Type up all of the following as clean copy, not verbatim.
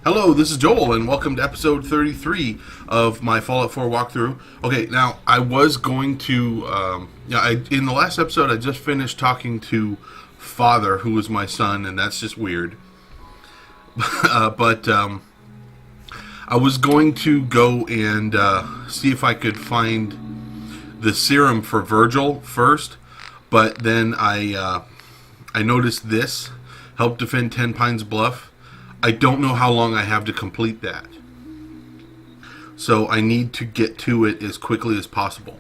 Hello, this is Joel, and welcome to episode 33 of my Fallout 4 walkthrough. Okay, now, I was going to, in the last episode, I just finished talking to Father, who was my son, and that's just weird. But I was going to go and see if I could find the serum for Virgil first, but then I noticed this, help defend Ten Pines Bluff. I don't know how long I have to complete that. So I need to get to it as quickly as possible.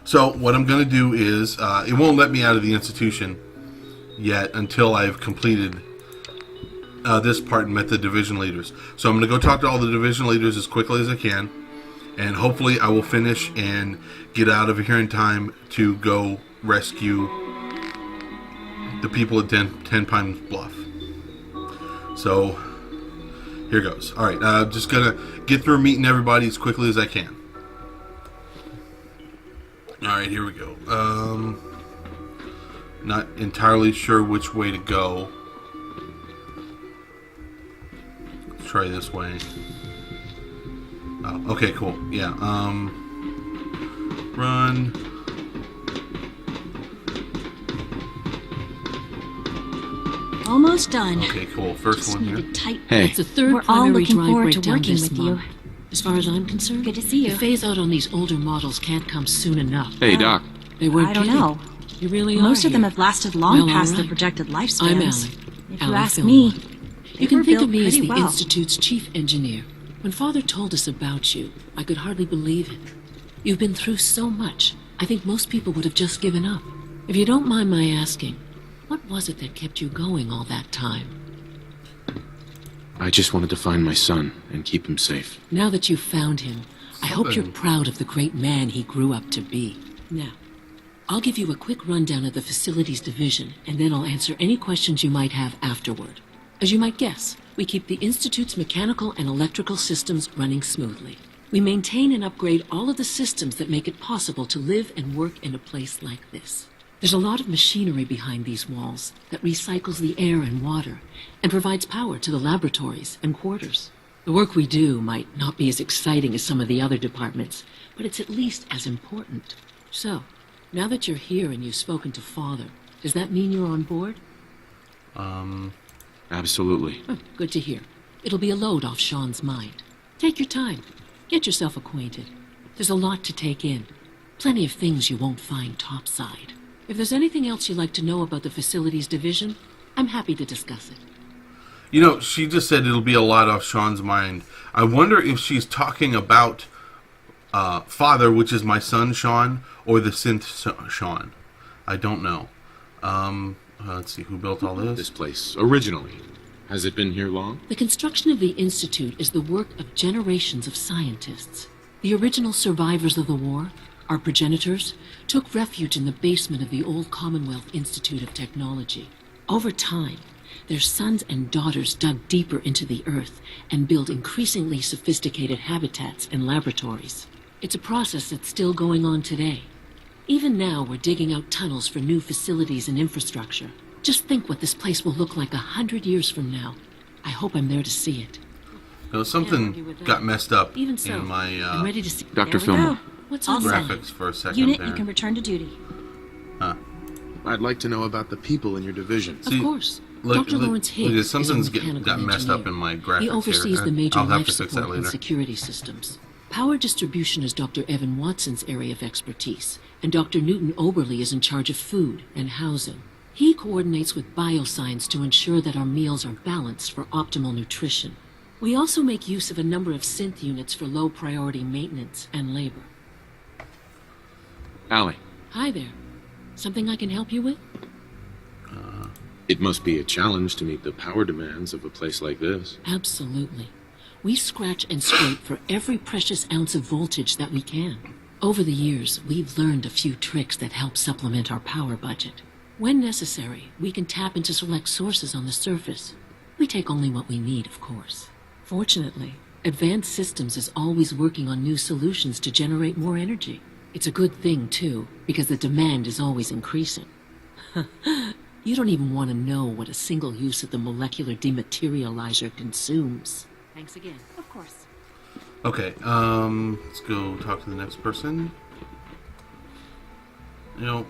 So what I'm going to do is, it won't let me out of the institution yet until I've completed this part and met the division leaders. So I'm going to go talk to all the division leaders as quickly as I can. And hopefully I will finish and get out of here in time to go rescue the people at Ten Pines Bluff. So, here goes. Alright, just gonna get through meeting everybody as quickly as I can. Alright, here we go. Not entirely sure which way to go. Let's try this way. Oh, okay, cool. Yeah, run. Almost done. Okay, cool. First one here. Hey. It's the third We're all primary looking drive forward to breakdown working this with you. month. As far as I'm concerned, Good to see you. the phase out on these older models can't come soon enough. Hey, Doc. They weren't I don't kidding. know. You really are Most of them here. have lasted long Well, past all their right. projected I'm lifespans. Allie. If you Allie ask Fillmore. me, You can think of me as pretty the well. Institute's chief engineer. When Father told us about you, I could hardly believe it. You've been through so much, I think most people would have just given up. If you don't mind my asking, what was it that kept you going all that time? I just wanted to find my son and keep him safe. Now that you've found him, I hope you're Something. proud of the great man he grew up to be. Now, I'll give you a quick rundown of the facilities division, and then I'll answer any questions you might have afterward. As you might guess, we keep the Institute's mechanical and electrical systems running smoothly. We maintain and upgrade all of the systems that make it possible to live and work in a place like this. There's a lot of machinery behind these walls that recycles the air and water and provides power to the laboratories and quarters. The work we do might not be as exciting as some of the other departments, but it's at least as important. So, now that you're here and you've spoken to Father, does that mean you're on board? Absolutely. Oh, good to hear. It'll be a load off Sean's mind. Take your time. Get yourself acquainted. There's a lot to take in. Plenty of things you won't find topside. If there's anything else you'd like to know about the facilities division, I'm happy to discuss it. You know, she just said it'll be a lot off Sean's mind. I wonder if she's talking about Father, which is my son Sean, or the synth Sean. I don't know. Let's see, who built all This this? place, originally. Has it been here long? The construction of the Institute is the work of generations of scientists. The original survivors of the war, our progenitors, took refuge in the basement of the old Commonwealth Institute of Technology. Over time, their sons and daughters dug deeper into the earth and built increasingly sophisticated habitats and laboratories. It's a process that's still going on today. Even now, we're digging out tunnels for new facilities and infrastructure. Just think what this place will look like 100 years from now. I hope I'm there to see it. No, something got messed up Even so, in my I'm ready to see. Dr. there we Fillmore. go. What's All on set. graphics for a second Unit, there. you can return to duty. I'd like to know about the people in your division. Of See, course. look, Dr. Lawrence look, Higgs something's is a mechanical got messed engineer. up in my graphics He oversees here. the major I'll have life to fix that support and later. security systems. Power distribution is Dr. Evan Watson's area of expertise, and Dr. Newton Oberly is in charge of food and housing. He coordinates with bioscience to ensure that our meals are balanced for optimal nutrition. We also make use of a number of synth units for low-priority maintenance and labor. Allie, Hi there. Something I can help you with? it must be a challenge to meet the power demands of a place like this. Absolutely. We scratch and scrape for every precious ounce of voltage that we can. Over the years, we've learned a few tricks that help supplement our power budget. When necessary, we can tap into select sources on the surface. We take only what we need, of course. Fortunately, Advanced Systems is always working on new solutions to generate more energy. It's a good thing, too, because the demand is always increasing. You don't even want to know what a single use of the molecular dematerializer consumes. Thanks again. Of course. Okay, let's go talk to the next person. You know,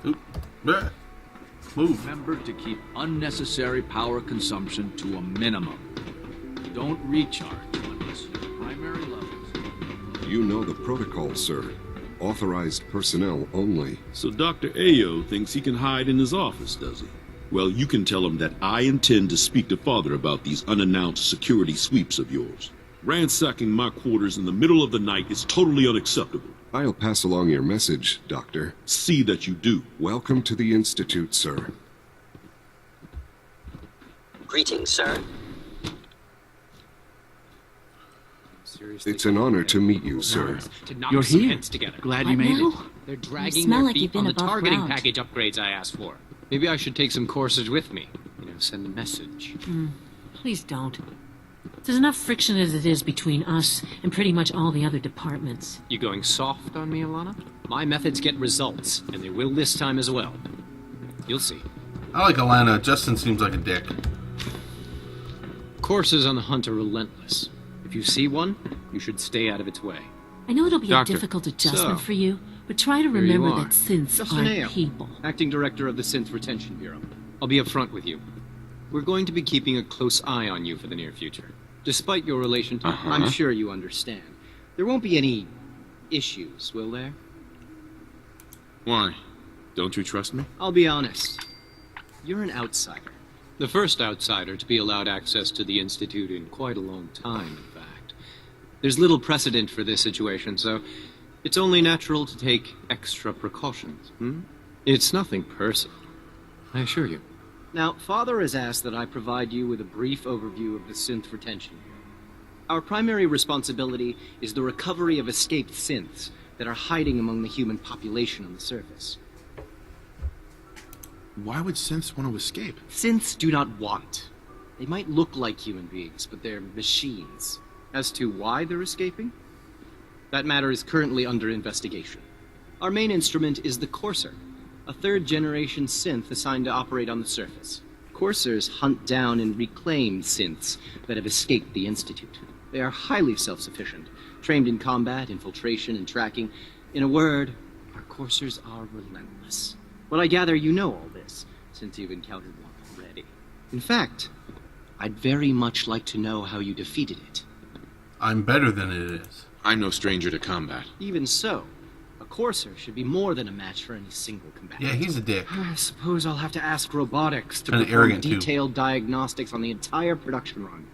oop, bleh, move. Remember to keep unnecessary power consumption to a minimum. Don't recharge unless your primary levels. You know the protocol, sir. Authorized personnel only. So Dr. Ayo thinks he can hide in his office, does he? Well, you can tell him that I intend to speak to Father about these unannounced security sweeps of yours. Ransacking my quarters in the middle of the night is totally unacceptable. I'll pass along your message, Doctor. See that you do. Welcome to the Institute, sir. Greetings, sir. Seriously, It's an honor to meet you, sir. To knock You're some here. heads together. Glad What you made now? it. They're You dragging smell their like you've feet been on the above targeting ground. package upgrades I asked for. Maybe I should take some courses with me. Send a message. Please don't. There's enough friction as it is between us and pretty much all the other departments. You going soft on me, Alana? My methods get results, and they will this time as well. You'll see. I like Alana. Justin seems like a dick. Courses on the hunt are relentless. If you see one, you should stay out of its way. I know it'll be Doctor, a difficult adjustment so, for you, but try to here you remember are. that synths Justin aren't Ayo, people. Acting Director of the Synth Retention Bureau. I'll be upfront with you. We're going to be keeping a close eye on you for the near future. Despite your relation to I'm sure you understand. There won't be any issues, will there? Why? Don't you trust me? I'll be honest. You're an outsider. The first outsider to be allowed access to the Institute in quite a long time, in fact. There's little precedent for this situation, so it's only natural to take extra precautions. It's nothing personal, I assure you. Now, Father has asked that I provide you with a brief overview of the Synth Retention Bureau. Our primary responsibility is the recovery of escaped synths that are hiding among the human population on the surface. Why would synths want to escape? Synths do not want. They might look like human beings, but they're machines. As to why they're escaping, that matter is currently under investigation. Our main instrument is the Courser, a third-generation synth assigned to operate on the surface. Coursers hunt down and reclaim synths that have escaped the Institute. They are highly self-sufficient, trained in combat, infiltration, and tracking. In a word, our Coursers are relentless. Well, I gather you know all this, since you've encountered one already. In fact, I'd very much like to know how you defeated it. I'm better than it is. I'm no stranger to combat. Even so, a Courser should be more than a match for any single combatant. Yeah, he's a dick. I suppose I'll have to ask robotics to Kinda perform arrogant, too. detailed diagnostics on the entire production run.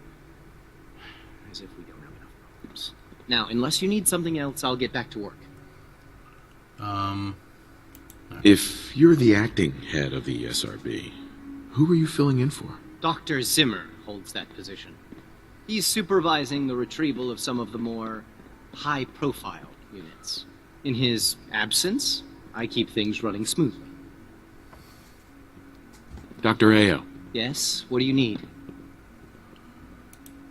As if we don't have enough problems. Now, unless you need something else, I'll get back to work. If you're the acting head of the SRB, who are you filling in for? Dr. Zimmer holds that position. He's supervising the retrieval of some of the more high-profile units. In his absence, I keep things running smoothly. Dr. Ayo, Yes, what do you need?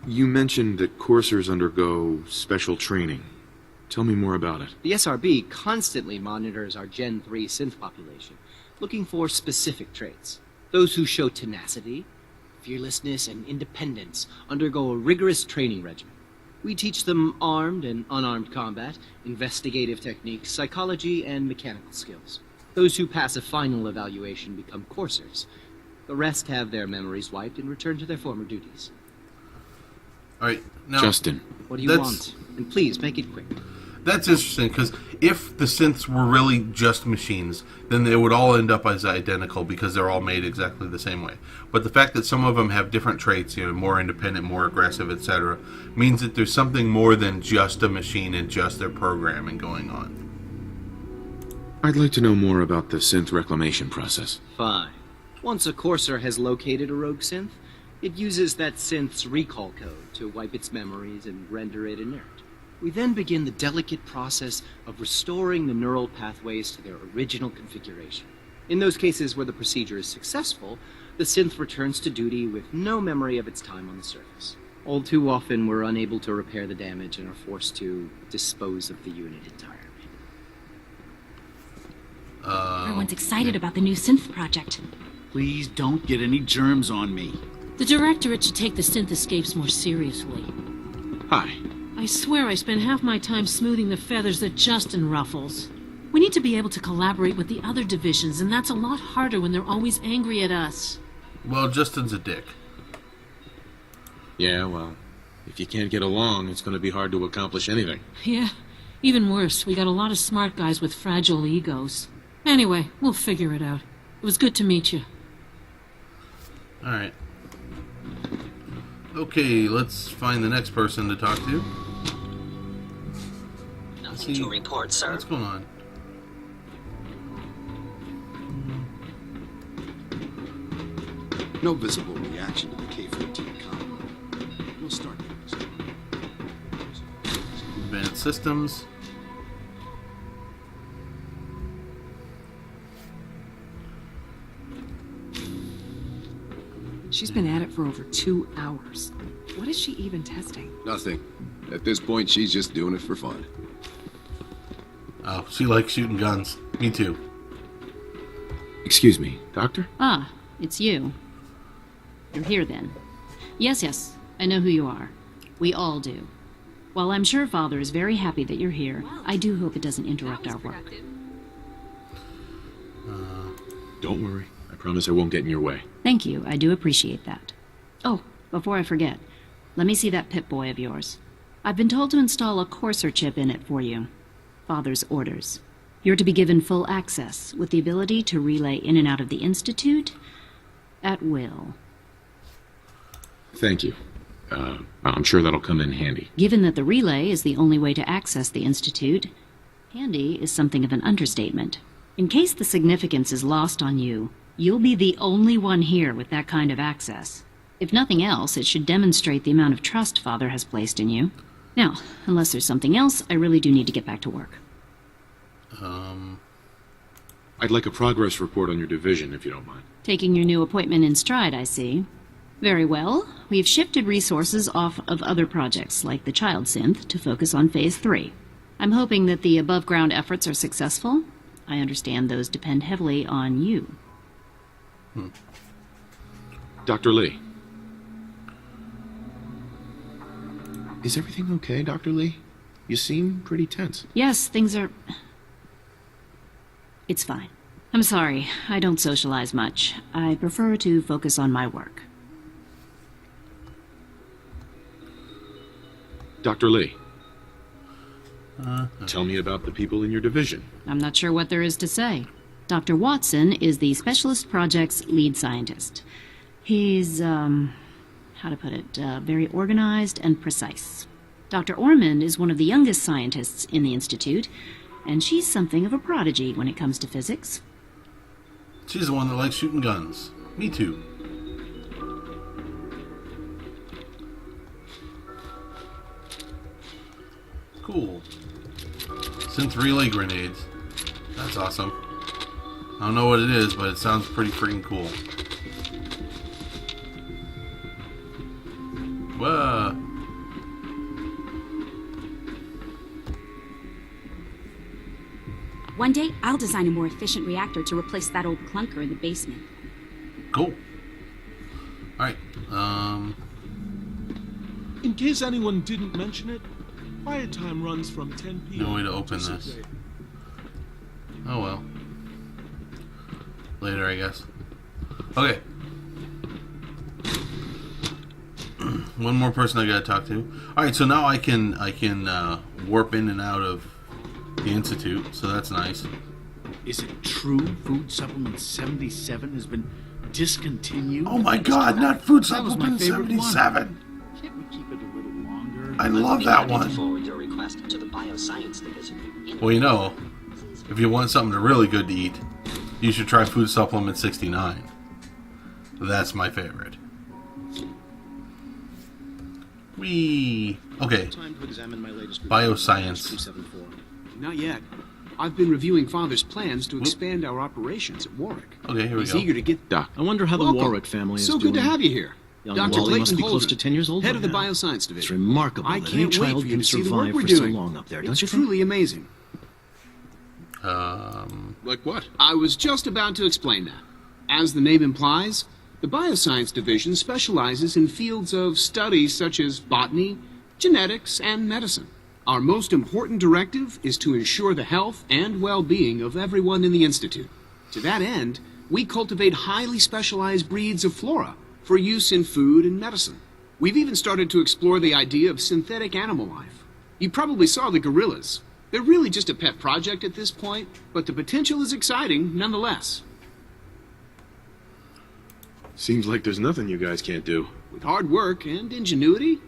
you mentioned that coursers undergo special training. Tell me more about it. The SRB constantly monitors our Gen 3 synth population, looking for specific traits. Those who show tenacity, fearlessness, and independence undergo a rigorous training regimen. We teach them armed and unarmed combat, investigative techniques, psychology, and mechanical skills. Those who pass a final evaluation become coursers. The rest have their memories wiped and return to their former duties. All right, now Justin, What do you That's- want? And please, make it quick. that's interesting because if the synths were really just machines, then they would all end up as identical because they're all made exactly the same way. But the fact that some of them have different traits, more independent, more aggressive, etc., means that there's something more than just a machine and just their programming going on. I'd like to know more about the synth reclamation process. Fine. Once a Courser has located a rogue synth, it uses that synth's recall code to wipe its memories and render it inert. We then begin the delicate process of restoring the neural pathways to their original configuration. In those cases where the procedure is successful, the synth returns to duty with no memory of its time on the surface. All too often, we're unable to repair the damage and are forced to dispose of the unit entirely. Everyone's excited about the new synth project. Please don't get any germs on me. The Directorate should take the synth escapes more seriously. Hi. I swear I spend half my time smoothing the feathers that Justin ruffles. We need to be able to collaborate with the other divisions, and that's a lot harder when they're always angry at us. Well, Justin's a dick. Yeah, well, if you can't get along, it's going to be hard to accomplish anything. Yeah, even worse, we got a lot of smart guys with fragile egos. Anyway, we'll figure it out. It was good to meet you. Alright. Okay, let's find the next person to talk to. Nothing to report, sir. What's going on? No visible reaction to the K-14 combo. We'll start next. Advanced systems. She's been at it for over 2 hours. What is she even testing? Nothing. At this point, she's just doing it for fun. Oh, she likes shooting guns. Me too. Excuse me, Doctor? Ah, it's you. You're here then. Yes, I know who you are. We all do. While I'm sure Father is very happy that you're here, I do hope it doesn't interrupt our work. Don't worry. I promise I won't get in your way. Thank you, I do appreciate that. Oh, before I forget, let me see that Pip-Boy of yours. I've been told to install a Courser chip in it for you. Father's orders. You're to be given full access, with the ability to relay in and out of the Institute at will. Thank you. I'm sure that'll come in handy. Given that the relay is the only way to access the Institute, handy is something of an understatement. In case the significance is lost on you, you'll be the only one here with that kind of access. If nothing else, it should demonstrate the amount of trust Father has placed in you. Now, unless there's something else, I really do need to get back to work. I'd like a progress report on your division, if you don't mind. Taking your new appointment in stride, I see. Very well. We've shifted resources off of other projects, like the Child Synth, to focus on Phase 3. I'm hoping that the above-ground efforts are successful. I understand those depend heavily on you. Dr. Lee. Is everything okay, Dr. Lee? You seem pretty tense. Yes, things are... It's fine. I'm sorry, I don't socialize much. I prefer to focus on my work. Dr. Lee. Tell me about the people in your division. I'm not sure what there is to say. Dr. Watson is the Specialist Project's lead scientist. He's, how to put it, very organized and precise. Dr. Ormond is one of the youngest scientists in the Institute, and she's something of a prodigy when it comes to physics. She's the one that likes shooting guns. Me too. Cool. Synth relay grenades. That's awesome. I don't know what it is, but it sounds pretty freaking cool. Whoa. One day, I'll design a more efficient reactor to replace that old clunker in the basement. Cool. Alright, In case anyone didn't mention it, quiet time runs from 10 p.m. no way to open to this. 6 a.m. Oh well. Later, I guess. Okay. One more person I gotta talk to. Alright, so now I can warp in and out of the Institute, so that's nice. Is it true Food Supplement 77 has been discontinued? Oh my god, not Food That was my Supplement favorite 77! Can't we keep it a little longer? I love that To one. forward your request to the Bioscience Division. Well, you know, if you want something really good to eat, you should try Food Supplement 69. That's my favorite. Whee! Okay. Time to examine my latest Bioscience. 274. Not yet. I've been reviewing Father's plans to expand our operations at Warwick. Okay, here we He's go. eager to get... Doc. I wonder how the Welcome. Warwick family is So doing. good to have you here. Young Dr. Wally must Clayton be close Holden, to 10 years old head by of the now. Bioscience It's Division. remarkable I that any can't wait child for you can to see the survive work we're for so doing. long up there, don't It's you think? truly amazing. Like what? I was just about to explain that. As the name implies, the Bioscience Division specializes in fields of study such as botany, genetics, and medicine. Our most important directive is to ensure the health and well-being of everyone in the Institute. To that end, we cultivate highly specialized breeds of flora for use in food and medicine. We've even started to explore the idea of synthetic animal life. You probably saw the gorillas. They're really just a pet project at this point, but the potential is exciting nonetheless. Seems like there's nothing you guys can't do. With hard work and ingenuity,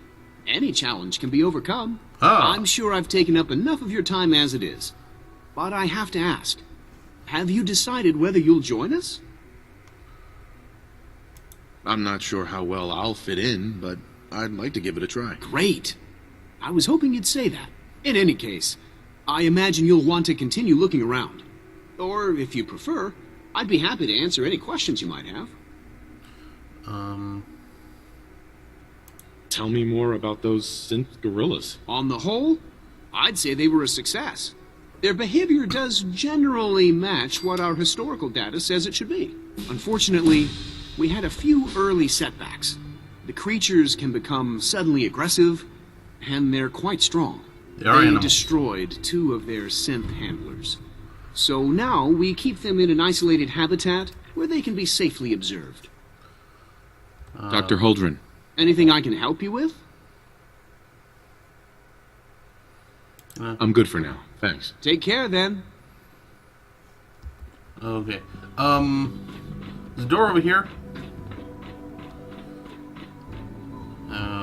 any challenge can be overcome. Ah. I'm sure I've taken up enough of your time as it is. But I have to ask, have you decided whether you'll join us? I'm not sure how well I'll fit in, but I'd like to give it a try. Great. I was hoping you'd say that. In any case, I imagine you'll want to continue looking around. Or, if you prefer, I'd be happy to answer any questions you might have. Tell me more about those synth gorillas. On the whole, I'd say they were a success. Their behavior does generally match what our historical data says it should be. Unfortunately, we had a few early setbacks. The creatures can become suddenly aggressive, and they're quite strong. They destroyed 2 of their synth handlers. So now we keep them in an isolated habitat where they can be safely observed. Dr. Holdren. Anything I can help you with? I'm good for now. Thanks. Take care, then. Okay. Is the door over here?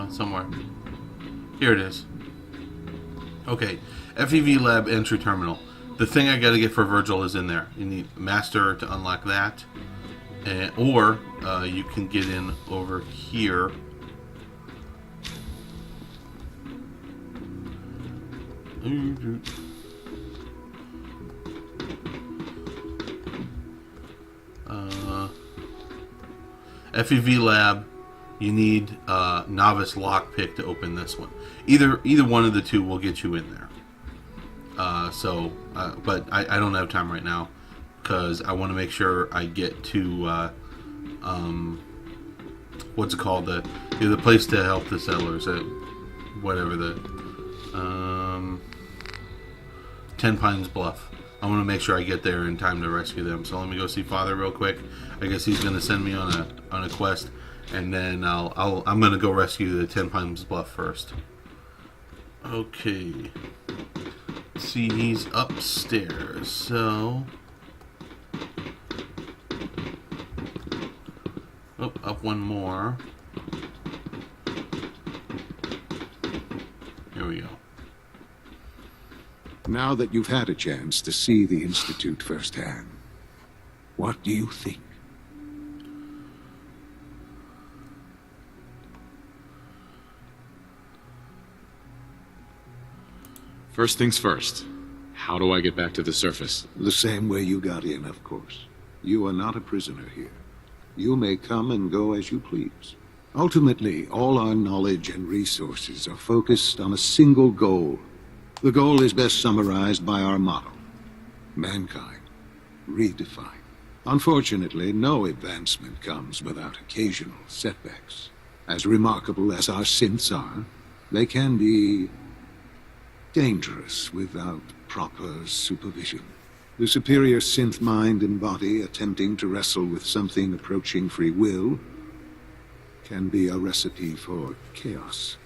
Somewhere. Here it is. Okay. FEV Lab entry terminal. The thing I gotta get for Virgil is in there. You need Master to unlock that. Or you can get in over here. FEV Lab, you need Novice Lockpick to open this one. Either one of the two will get you in there. But I don't have time right now because I want to make sure I get to what's it called, the place to help the settlers, whatever the 10 Pines Bluff. I want to make sure I get there in time to rescue them. So let me go see Father real quick. I guess he's going to send me on a quest, and then I'm going to go rescue the 10 Pines Bluff first. Okay. Let's see, he's upstairs. So up one more. Here we go. Now that you've had a chance to see the Institute firsthand, what do you think? First things first. How do I get back to the surface? The same way you got in, of course. You are not a prisoner here. You may come and go as you please. Ultimately, all our knowledge and resources are focused on a single goal. The goal is best summarized by our motto: mankind, redefined. Unfortunately, no advancement comes without occasional setbacks. As remarkable as our synths are, they can be dangerous without proper supervision. The superior synth mind and body attempting to wrestle with something approaching free will can be a recipe for chaos.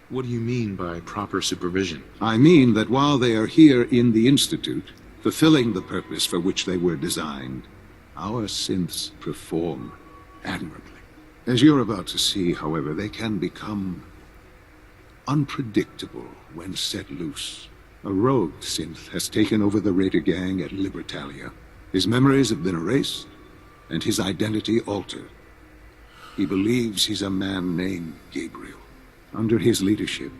What do you mean by proper supervision? I mean that while they are here in the Institute, fulfilling the purpose for which they were designed, our synths perform admirably. As you're about to see, however, they can become unpredictable when set loose. A rogue synth has taken over the Raider gang at Libertalia. His memories have been erased, and his identity altered. He believes he's a man named Gabriel. Under his leadership,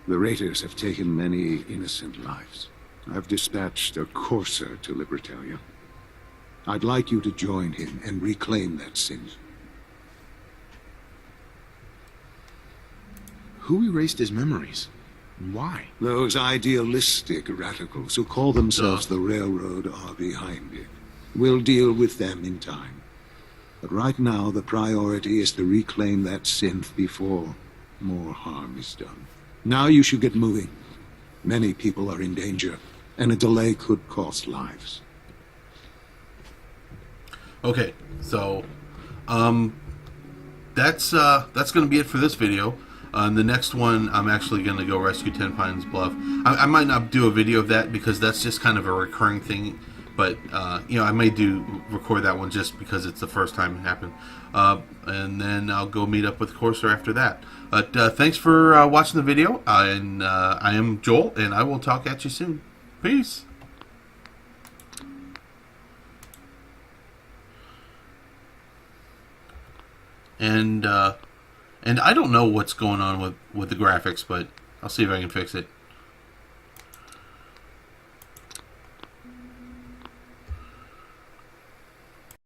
the Raiders have taken many innocent lives. I've dispatched a courser to Libertalia. I'd like you to join him and reclaim that synth. Who erased his memories? And why? Those idealistic radicals who call themselves the Railroad are behind it. We'll deal with them in time. But right now, the priority is to reclaim that synth before more harm is done. Now you should get moving. Many people are in danger, and a delay could cost lives. Okay, so that's going to be it for this video. The next one, I'm actually going to go rescue Ten Pines Bluff. I might not do a video of that because that's just kind of a recurring thing. But, you know, I may record that one just because it's the first time it happened. And then I'll go meet up with Corsair after that. But thanks for watching the video. And I am Joel, and I will talk at you soon. Peace. And I don't know what's going on with the graphics, but I'll see if I can fix it.